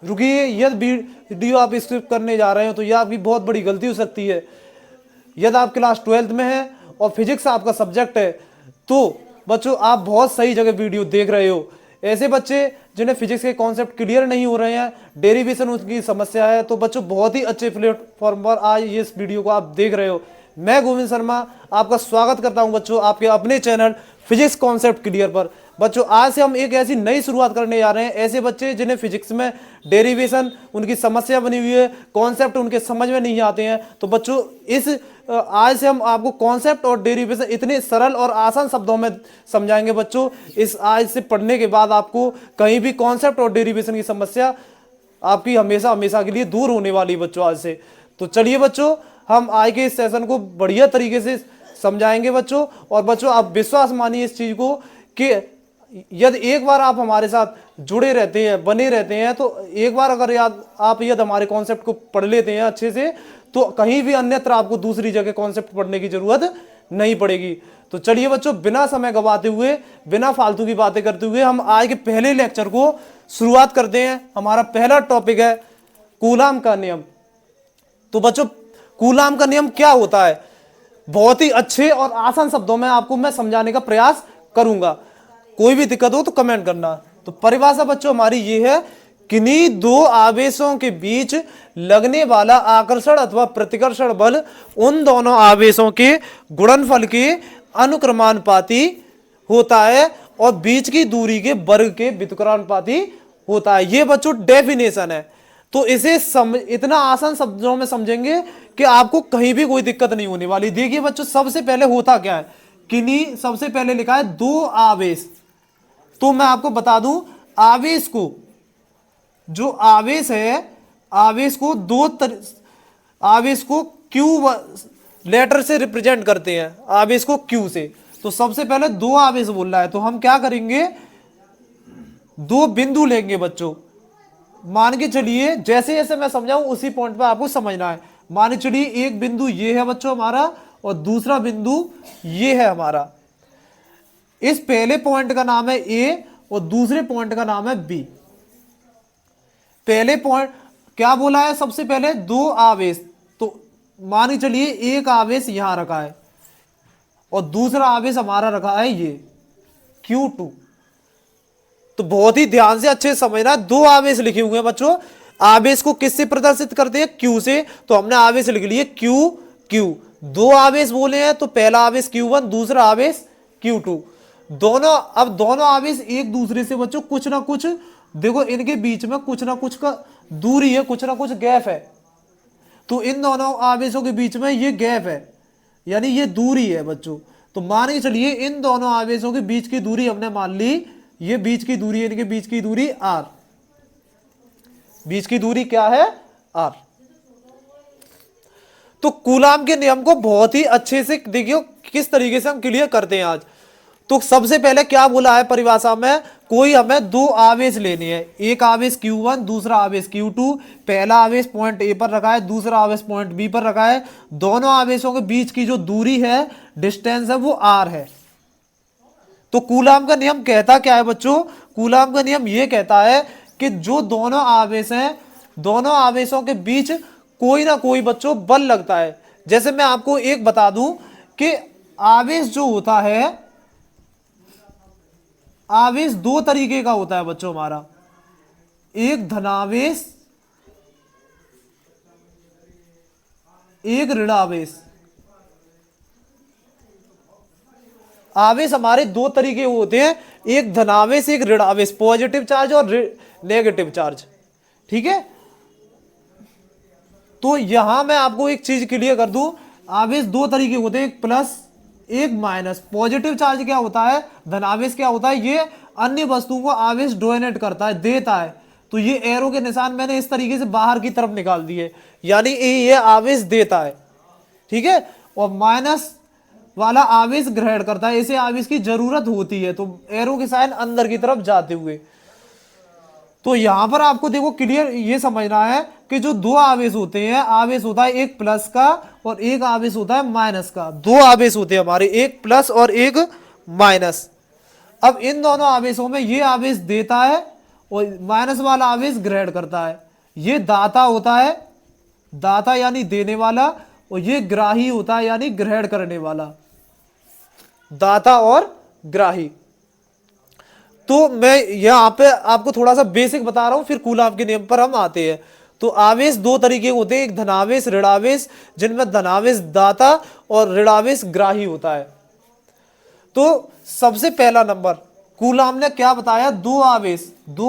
रुकिए, यदि वीडियो आप स्किप करने जा रहे हो तो यह आपकी बहुत बड़ी गलती हो सकती है। यदि आप क्लास 12th में हैं और फिजिक्स आपका सब्जेक्ट है तो बच्चों आप बहुत सही जगह वीडियो देख रहे हो। ऐसे बच्चे जिन्हें फिजिक्स के कॉन्सेप्ट क्लियर नहीं हो रहे हैं, डेरिवेशन उनकी समस्या है, तो बच्चों बहुत ही अच्छे प्लेटफॉर्म पर आज ये इस वीडियो को आप देख रहे हो। मैं गोविंद शर्मा आपका स्वागत करता हूं बच्चों आपके अपने चैनल फिजिक्स कॉन्सेप्ट क्लियर पर। बच्चों आज से हम एक ऐसी नई शुरुआत करने जा रहे हैं। ऐसे बच्चे जिन्हें फिजिक्स में डेरिवेशन उनकी समस्या बनी हुई है, कॉन्सेप्ट उनके समझ में नहीं आते हैं, तो बच्चों इस आज से हम आपको कॉन्सेप्ट और डेरिवेशन इतने सरल और आसान शब्दों में समझाएंगे बच्चों। इस आज से पढ़ने के बाद आपको कहीं भी कॉन्सेप्ट और डेरिवेशन की समस्या आपकी हमेशा हमेशा के लिए दूर होने वाली बच्चों आज से। तो चलिए बच्चों हम आज के इस सेशन को बढ़िया तरीके से समझाएंगे बच्चों। और बच्चों आप विश्वास मानिए इस चीज को कि यदि एक बार आप हमारे साथ जुड़े रहते हैं, बने रहते हैं, तो एक बार अगर आप यदि हमारे कॉन्सेप्ट को पढ़ लेते हैं अच्छे से, तो कहीं भी अन्यत्र आपको दूसरी जगह कॉन्सेप्ट पढ़ने की जरूरत नहीं पड़ेगी। तो चलिए बच्चों बिना समय गवाते हुए, बिना फालतू की बातें करते हुए हम आज के पहले लेक्चर को शुरुआत करते हैं। हमारा पहला टॉपिक है कूलाम का नियम। तो बच्चों कूलाम का नियम क्या होता है, बहुत ही अच्छे और आसान शब्दों में आपको मैं समझाने का प्रयास करूंगा। कोई भी दिक्कत हो तो कमेंट करना। तो परिभाषा बच्चों हमारी ये है, किन्हीं दो आवेशों के बीच लगने वाला आकर्षण अथवा प्रतिकर्षण बल उन दोनों आवेशों के गुणनफल के अनुक्रमानुपाती होता है और बीच की दूरी के वर्ग के व्युत्क्रमानुपाती होता है। ये बच्चों डेफिनेशन है। तो इसे इतना आसान शब्दों में समझेंगे कि आपको कहीं भी कोई दिक्कत नहीं होने वाली। देखिए बच्चों सबसे पहले होता क्या है, किन्हीं सबसे पहले लिखा है दो आवेश। तो मैं आपको बता दूं आवेश को, जो आवेश है, आवेश को आवेश को क्यू लेटर से रिप्रेजेंट करते हैं, आवेश को क्यू से। तो सबसे पहले दो आवेश बोल रहा है, तो हम क्या करेंगे, दो बिंदु लेंगे बच्चों। मान के चलिए जैसे जैसे मैं समझाऊं उसी पॉइंट पर आपको समझना है। मान के चलिए एक बिंदु ये है बच्चों हमारा और दूसरा बिंदु ये है हमारा। इस पहले पॉइंट का नाम है ए और दूसरे पॉइंट का नाम है बी। पहले पॉइंट क्या बोला है, सबसे पहले दो आवेश। तो मान के चलिए एक आवेश यहां रखा है और दूसरा आवेश हमारा रखा है ये Q2। तो बहुत ही ध्यान से अच्छे समझना, दो आवेश लिखे हुए हैं बच्चों। आवेश को किससे प्रदर्शित करते हैं, Q से। तो हमने आवेश लिख लिए Q। दो आवेश बोले हैं तो पहला आवेश Q1, दूसरा आवेश Q2। दोनों आवेश एक दूसरे से बच्चों कुछ ना कुछ, देखो इनके बीच में कुछ ना कुछ का दूरी है, कुछ ना कुछ गैप है। तो इन दोनों आवेशों के बीच में ये गैप है, यानी ये दूरी है बच्चों। तो मान के चलिए इन दोनों आवेशों के बीच की दूरी हमने मान ली, ये बीच की दूरी है, इनके बीच की दूरी r। बीच की दूरी क्या है, r। तो कूलाम के नियम को बहुत ही अच्छे से देखियो किस तरीके से हम क्लियर करते हैं आज। तो सबसे पहले क्या बोला है परिभाषा में, कोई हमें दो आवेश लेने हैं, एक आवेश Q1 दूसरा आवेश Q2। पहला आवेश पॉइंट ए पर रखा है, दूसरा आवेश पॉइंट बी पर रखा है। दोनों आवेशों के बीच की जो दूरी है, डिस्टेंस है, वो r है। तो कूलाम का नियम कहता क्या है बच्चों, कूलाम का नियम यह कहता है कि जो दोनों आवेश हैं, दोनों आवेशों के बीच कोई ना कोई बच्चों बल लगता है। जैसे मैं आपको एक बता दूं कि आवेश जो होता है, आवेश दो तरीके का होता है बच्चों हमारा, एक धनावेश, एक ऋणावेश। आवेश हमारे दो तरीके होते हैं, एक धनावेश एक ऋणावेश, पॉजिटिव चार्ज और नेगेटिव चार्ज। ठीक है, तो यहां मैं आपको एक चीज क्लियर कर दूं, आवेश दो तरीके होते हैं, एक प्लस एक माइनस। पॉजिटिव चार्ज क्या होता है, धनावेश क्या होता है, ये अन्य वस्तुओं को आवेश डोनेट करता है, देता है। तो ये एरो के निशान मैंने इस तरीके से बाहर की तरफ निकाल दिए, यानी ये आवेश देता है। ठीक है, और माइनस वाला आवेश ग्रहण करता है, इसे आवेश की जरूरत होती है। तो एरो के साइन अंदर की तरफ जाते हुए। तो यहां पर आपको देखो क्लियर ये समझना है कि जो दो आवेश होते हैं, आवेश होता है एक प्लस का और एक आवेश होता है माइनस का। दो आवेश होते हैं हमारे, एक प्लस और एक माइनस। अब इन दोनों आवेशों में ये आवेश देता है और माइनस वाला आवेश ग्रहण करता है। ये दाता होता है, दाता यानी देने वाला, और ये ग्राही होता है यानी ग्रहण करने वाला। दाता और ग्राही। तो मैं यहां पे आपको थोड़ा सा बेसिक बता रहा हूं, फिर कूलाम के नियम पर हम आते हैं। तो आवेश दो तरीके के होते हैं, एक धनावेश ऋणावेश, जिनमें धनावेश दाता और ऋणावेश ग्राही होता है। तो सबसे पहला नंबर कूलाम ने क्या बताया, दो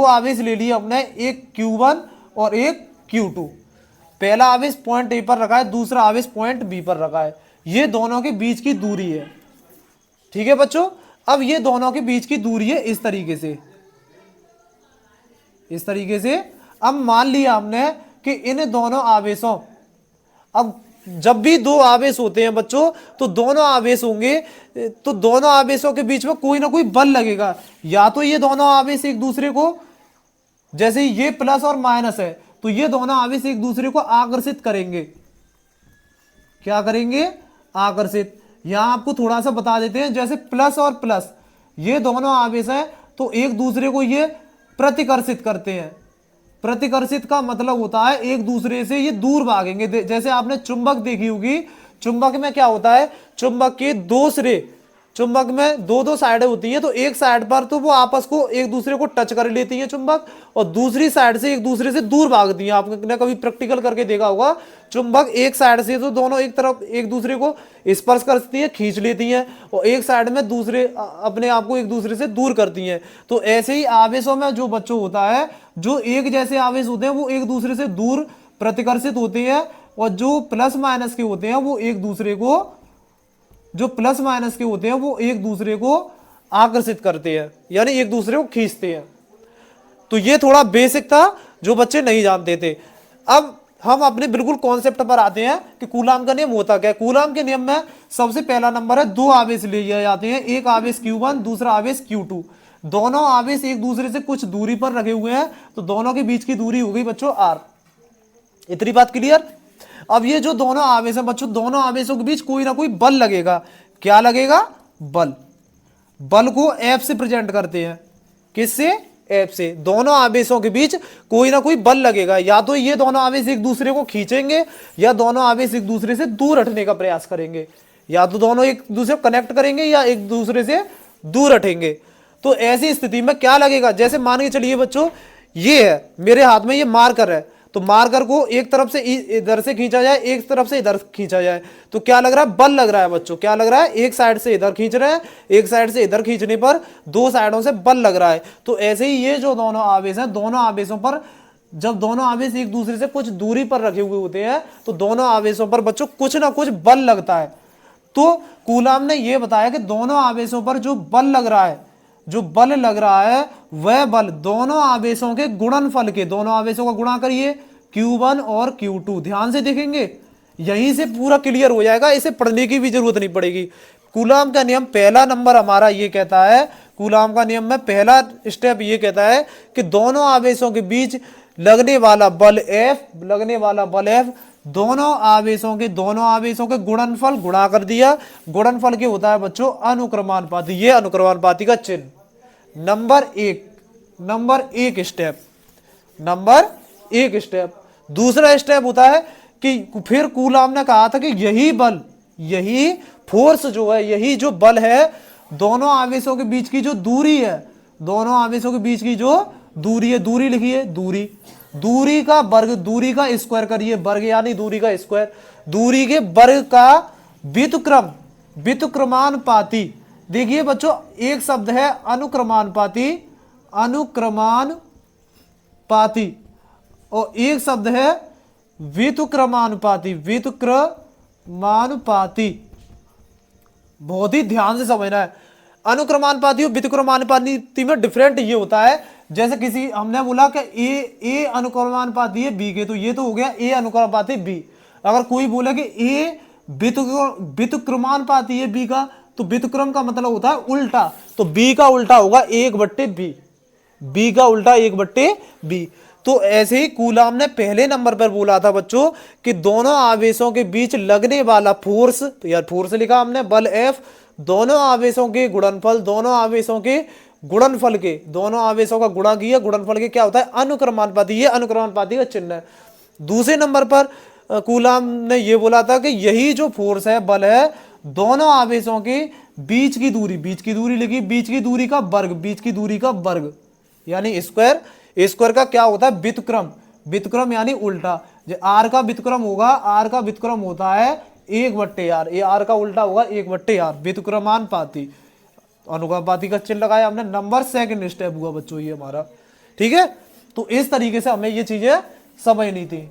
आवेश ले लिए हमने, एक Q1 और एक Q2। पहला आवेश पॉइंट ए पर रखा है, दूसरा आवेश पॉइंट बी पर रखा है। ये दोनों के बीच की दूरी है, ठीक है बच्चों। अब ये दोनों के बीच की दूरी है इस तरीके से, इस तरीके से। अब मान लिया हमने कि इन दोनों आवेशों, अब जब भी दो आवेश होते हैं बच्चों, तो दोनों आवेश होंगे, तो दोनों आवेशों के बीच में कोई ना कोई बल लगेगा। या तो ये दोनों आवेश एक दूसरे को, जैसे ये प्लस और माइनस है, तो ये दोनों आवेश एक दूसरे को आकर्षित करेंगे। क्या करेंगे, आकर्षित। यहां आपको थोड़ा सा बता देते हैं, जैसे प्लस और प्लस ये दोनों आवेश हैं, तो एक दूसरे को ये प्रतिकर्षित करते हैं। प्रतिकर्षित का मतलब होता है एक दूसरे से ये दूर भागेंगे। जैसे आपने चुंबक देखी होगी, चुंबक में क्या होता है, चुंबक के दो सिरे, चुंबक में दो दो साइडें होती हैं, तो एक साइड पर तो वो आपस को एक दूसरे को टच कर लेती हैं चुंबक, और दूसरी साइड से एक दूसरे से दूर भागती हैं। आपने कभी प्रैक्टिकल करके देखा होगा, चुंबक एक साइड से तो दोनों एक तरफ एक दूसरे को स्पर्श करती है, खींच लेती हैं, और एक साइड में दूसरे अपने आप को एक दूसरे से दूर करती हैं। तो ऐसे ही आवेशों में जो बच्चों होता है, जो एक जैसे आवेश होते हैं वो एक दूसरे से दूर प्रतिकर्षित होते हैं, और जो प्लस माइनस के होते हैं वो एक दूसरे को, जो प्लस माइनस के होते हैं वो एक दूसरे को आकर्षित करते हैं, यानी एक दूसरे को खींचते हैं। तो ये थोड़ा बेसिक था जो बच्चे नहीं जानते थे। अब हम अपने बिल्कुल कॉन्सेप्ट पर आते हैं कि कूलाम का नियम होता क्या है। कूलाम के नियम में सबसे पहला नंबर है, दो आवेश ले जाते हैं, एक आवेश Q1, दूसरा आवेश Q2। दोनों आवेश एक दूसरे से कुछ दूरी पर रखे हुए हैं, तो दोनों के बीच की दूरी हो गई बच्चों R। इतनी बात क्लियर। अब ये जो दोनों आवेश हैं बच्चों, दोनों आवेशों के बीच कोई ना कोई बल लगेगा। क्या लगेगा, बल। बल को F से प्रेजेंट करते हैं, किससे, F से। दोनों आवेशों के बीच कोई ना कोई बल लगेगा, या तो ये दोनों आवेश एक दूसरे को खींचेंगे, या दोनों आवेश एक दूसरे से दूर हटने का प्रयास करेंगे, या तो दोनों एक दूसरे को कनेक्ट करेंगे या एक दूसरे से दूर हटेंगे। तो ऐसी स्थिति में क्या लगेगा, जैसे मान के चलिए बच्चों, ये है मेरे हाथ में, ये मार्कर है, तो मार्कर को एक तरफ से इधर से खींचा जाए, एक तरफ से इधर खींचा जाए, तो क्या लग रहा है, बल लग रहा है बच्चों। क्या लग रहा है, एक साइड से इधर खींच रहे हैं, एक साइड से इधर खींचने पर दो साइडों से बल लग रहा है। तो ऐसे ही ये जो दोनों आवेश हैं, दोनों आवेशों पर जब दोनों आवेश एक दूसरे से कुछ दूरी पर रखे हुए होते हैं, तो दोनों आवेशों पर बच्चों कुछ ना कुछ बल लगता है। तो कूलाम ने यह बताया कि दोनों आवेशों पर जो बल लग रहा है, जो बल लग रहा है, वह बल दोनों आवेशों के गुणनफल के, दोनों आवेशों का गुणा करिए, Q1 और Q2। ध्यान से देखेंगे, यहीं से पूरा क्लियर हो जाएगा, इसे पढ़ने की भी जरूरत नहीं पड़ेगी। कूलाम का नियम पहला नंबर हमारा ये कहता है, कूलाम का नियम में पहला स्टेप ये कहता है कि दोनों आवेशों के बीच लगने वाला बल F, दोनों आवेशों के गुणनफल गुणा कर दिया। गुणनफल के होता है बच्चों अनुक्रमानुपाती। ये अनुक्रमानुपाती का चिन्ह नंबर एक स्टेप। दूसरा स्टेप होता है कि फिर कूलाम ने कहा था कि यही फोर्स जो है, यही जो बल है, दोनों आवेशों के बीच की जो दूरी है, दोनों आवेशों के बीच की जो दूरी है, दूरी लिखिए, दूरी का वर्ग, दूरी का स्क्वायर करिए, वर्ग यानी दूरी का स्क्वायर, दूरी के वर्ग का व्युत्क्रमानुपाती। देखिए बच्चों, एक शब्द है अनुक्रमानुपाती, और एक शब्द है व्युत्क्रमानुपाती। बहुत ही ध्यान से समझना है। अनुक्रमानुपाती और व्युत्क्रमानुपाती में डिफरेंट ये होता है, जैसे किसी हमने बोला कि ए अनुक्रमानुपाती है बी के, तो ये तो हो गया ए अनुक्रमानुपाती बी। अगर कोई बोले कि ए व्युत्क्रमानुपाती है बी का, तो व्युत्क्रम का मतलब होता है उल्टा, तो बी का उल्टा होगा 1/b, बी का उल्टा 1/b। तो ऐसे ही कूलाम ने पहले नंबर पर बोला था बच्चों कि दोनों आवेशों के बीच लगने वाला फोर्स, तो यार फोर्स लिखा हमने, बल F, दोनों आवेशों के गुणनफल, दोनों आवेशों के गुणनफल के, दोनों आवेशों का गुणा किया, गुणनफल के क्या होता है, अनुक्रमानुपाती। ये अनुक्रमानुपाती का चिन्ह है। दूसरे नंबर पर कूलाम ने ये बोला था कि यही जो फोर्स है, बल है, दोनों आवेशों के बीच की दूरी, बीच की दूरी लिखी, बीच की दूरी का वर्ग, बीच की दूरी का वर्ग यानी स्क्वायर। स्क्वायर का क्या होता है, व्युत्क्रम, व्युत्क्रम यानी उल्टा। जो आर का व्युत्क्रम होगा, आर का व्युत्क्रम होता है 1/r, ये आर का उल्टा होगा 1/r, व्युत्क्रमानुपाती। अनुक्रमानुपाती का चिन्ह लगाया हमने, नंबर सेकंड स्टेप हुआ बच्चों ये हमारा। ठीक है, तो इस तरीके से हमें ये चीजें समझनी थी।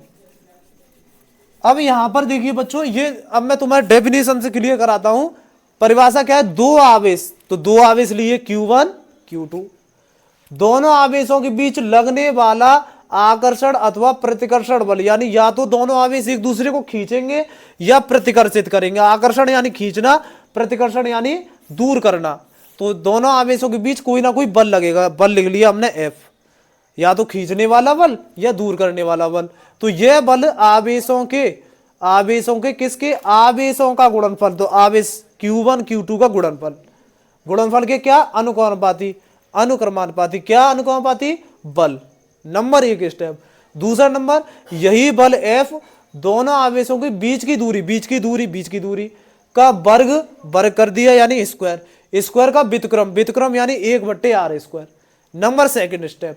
अब यहां पर देखिए बच्चों, ये अब मैं तुम्हारे डेफिनेशन से क्लियर कराता हूं। परिभाषा क्या है, दो आवेश, तो दो आवेश लिए Q1 Q2, दोनों आवेशों के बीच लगने वाला आकर्षण अथवा प्रतिकर्षण बल, यानी या तो दोनों आवेश एक दूसरे को खींचेंगे या प्रतिकर्षित करेंगे। आकर्षण यानी खींचना, प्रतिकर्षण यानी दूर करना। तो दोनों आवेशों के बीच कोई ना कोई बल लगेगा। बल लिख लिया हमने F, या तो खींचने वाला बल या दूर करने वाला बल। तो यह बल आवेशों के किसके, आवेशों का गुणनफल। तो आवेश Q1 Q2 का गुणनफल, गुणनफल के क्या, अनुक्रमानुपाती, अनुक्रमानुपाती क्या, अनुक्रमानुपाती बल। नंबर एक स्टेप। दूसरा नंबर, यही बल F दोनों आवेशों के बीच की दूरी का वर्ग कर दिया यानी स्क्वायर। स्क्वायर का व्युत्क्रम यानी 1/r²। Number second step.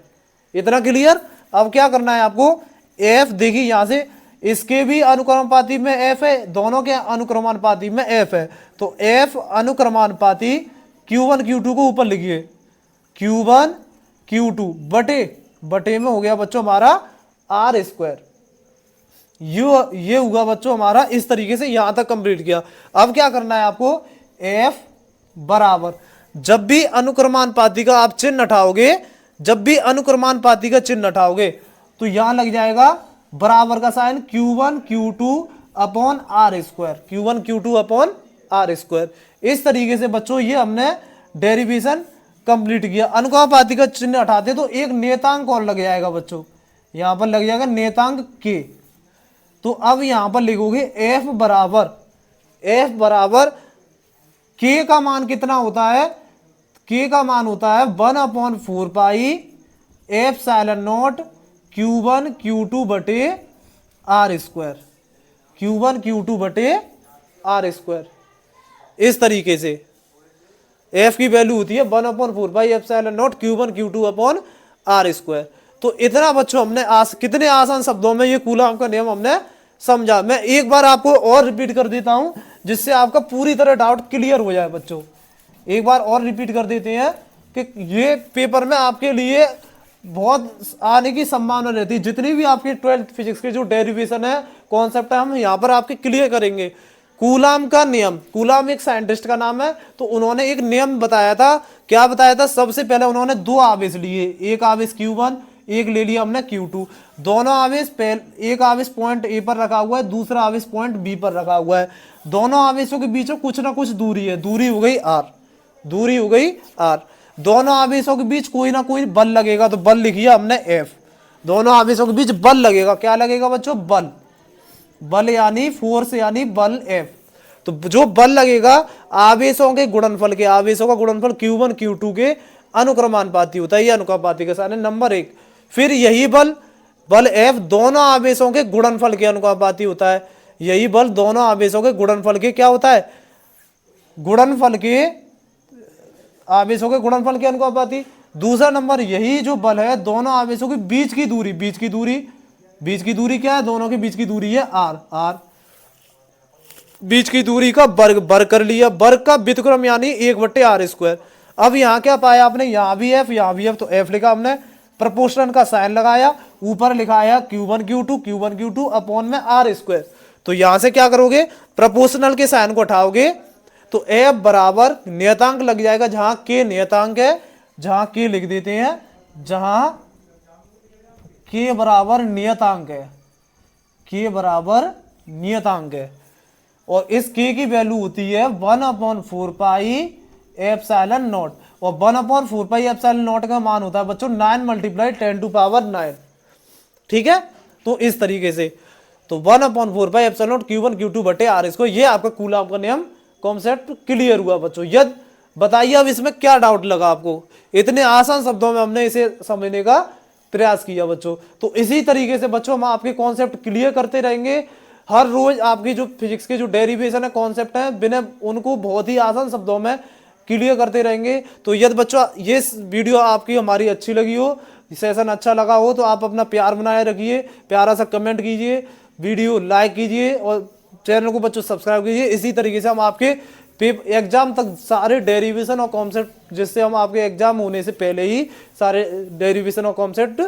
इतना क्लियर। अब क्या करना है आपको, F देखिए यहां से, इसके भी अनुक्रमानुपाती में F है, दोनों के अनुक्रमानुपाती में F है। तो F अनुक्रमानुपाती Q1 Q2 को ऊपर लिखिए, Q1 Q2 बटे में हो गया बच्चों हमारा r²। ये हुआ बच्चों हमारा। इस तरीके से यहां तक कंप्लीट किया। अब क्या करना है आपको, F बराबर, जब भी अनुक्रमानुपाती का आप चिन्ह हटाओगे, तो यहां लग जाएगा बराबर का sign Q1 Q2 upon r², Q1 Q2 upon r²। इस तरीके से बच्चों ये हमने डेरिवेशन कंप्लीट किया। अनुक्रमानुपाती का चिन्ह हटाते तो एक नियतांक और लग जाएगा बच्चों, यहां पर लग जाएगा नियतांक k। तो अब यहां पर लिखोगे F बराबर k का मान कितना होता है, k का मान होता है 1/4 pi epsilon not Q1 Q2 बटे r², Q1 Q2 बटे r²। इस तरीके से F की वैल्यू होती है 1/4 pi epsilon not Q1 Q2 upon r²। तो इतना बच्चों हमने कितने आसान शब्दों में ये कूलॉम का नियम हमने समझा। मैं एक बार आपको और रिपीट कर देता हूं, जिससे आपका पूरी तरह डाउट क्लियर हो जाए बच्चों। एक बार और रिपीट कर देते हैं कि ये पेपर में आपके लिए बहुत आने की संभावना रहती है। जितनी भी आपके 12th फिजिक्स के जो डेरिवेशन है, कॉन्सेप्ट है, हम यहाँ पर आपके क्लियर करेंगे। कूलॉम का नियम, कूलॉम एक साइंटिस्ट का नाम है, तो उन्होंने एक नियम बताया था। क्या बताया था, सबसे पहले उन्होंने दो आवेश लिए, एक आवेश Q1, एक ले लिया हमने Q2। दोनों आवेश, एक आवेश पॉइंट ए पर रखा हुआ है, दूसरा आवेश पॉइंट बी पर रखा हुआ है। दोनों आवेशों के बीच में कुछ ना कुछ दूरी है, दूरी हो गई r। दोनों आवेशों के बीच कोई ना कोई बल लगेगा, तो बल लिखिए हमने F। दोनों आवेशों के बीच बल लगेगा, क्या लगेगा बच्चों, बल यानी फोर्स यानी बल F। तो जो बल लगेगा आवेशों के गुणनफल के, आवेशों का गुणनफल Q1 Q2 के अनुक्रमानुपाती होता है। ये अनुक्रमानुपाती का साइन है नंबर 1। फिर यही बल F दोनों आवेशों के गुणनफल के अनुक्रमानुपाती होता है। यही बल दोनों आवेशों के गुणनफल के क्या होता है, आवेशों के गुणनफल के अनुक्रमानुपाती। दूसरा नंबर, यही जो बल है दोनों आवेशों के बीच की दूरी क्या है, दोनों के बीच की दूरी है r। बीच की दूरी का वर्ग कर लिया, वर्ग का व्युत्क्रम यानी 1/r²। अब यहां क्या पाया आपने, यहां भी F, तो F लिखा हमने, प्रपोर्शनल का साइन लगाया, ऊपर लिखा है Q1 Q2 अपॉन में r²। तो यहां से क्या करोगे, प्रपोर्शनल के साइन को उठाओगे तो F बराबर नियतांक लग जाएगा, जहां K नियतांक है, जहां K लिख देते हैं, जहां K बराबर नियतांक है। और इस K की वैल्यू होती है 1/4 पाई एप्सिलॉन नॉट। और 1/4 पाई एप्सिलॉन नॉट का मान होता है बच्चों 9 × 10⁹। ठीक है, तो इस तरीके से, तो 1/4 pi epsilon not Q1 Q2 बटे r²। ये आपका कूलॉम का नियम कॉन्सेप्ट क्लियर हुआ बच्चों। यदि बताइए अब इसमें क्या डाउट लगा आपको। इतने आसान शब्दों में हमने इसे समझने का प्रयास किया बच्चों। तो इसी तरीके से बच्चों हम आपके कॉन्सेप्ट क्लियर करते रहेंगे। हर रोज आपकी जो फिजिक्स के जो डेरिवेशन है, कॉन्सेप्ट है, बिना उनको बहुत ही आसान शब्दों में क्लियर करते रहेंगे। तो यदि बच्चों ये वीडियो आपकी हमारी अच्छी लगी हो, सेशन अच्छा लगा हो, तो आप अपना प्यार बनाए रखिए, प्यारा सा कमेंट कीजिए, वीडियो लाइक कीजिए और चैनल को बच्चों सब्सक्राइब कीजिए। इसी तरीके से हम आपके एग्जाम तक सारे डेरिवेशन और कॉन्सेप्ट, जिससे हम आपके एग्जाम होने से पहले ही सारे डेरिवेशन और कॉन्सेप्ट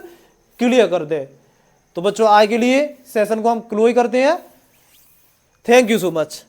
क्लियर कर दें। तो बच्चों आज के लिए सेशन को हम क्लोज करते हैं। Thank you so much.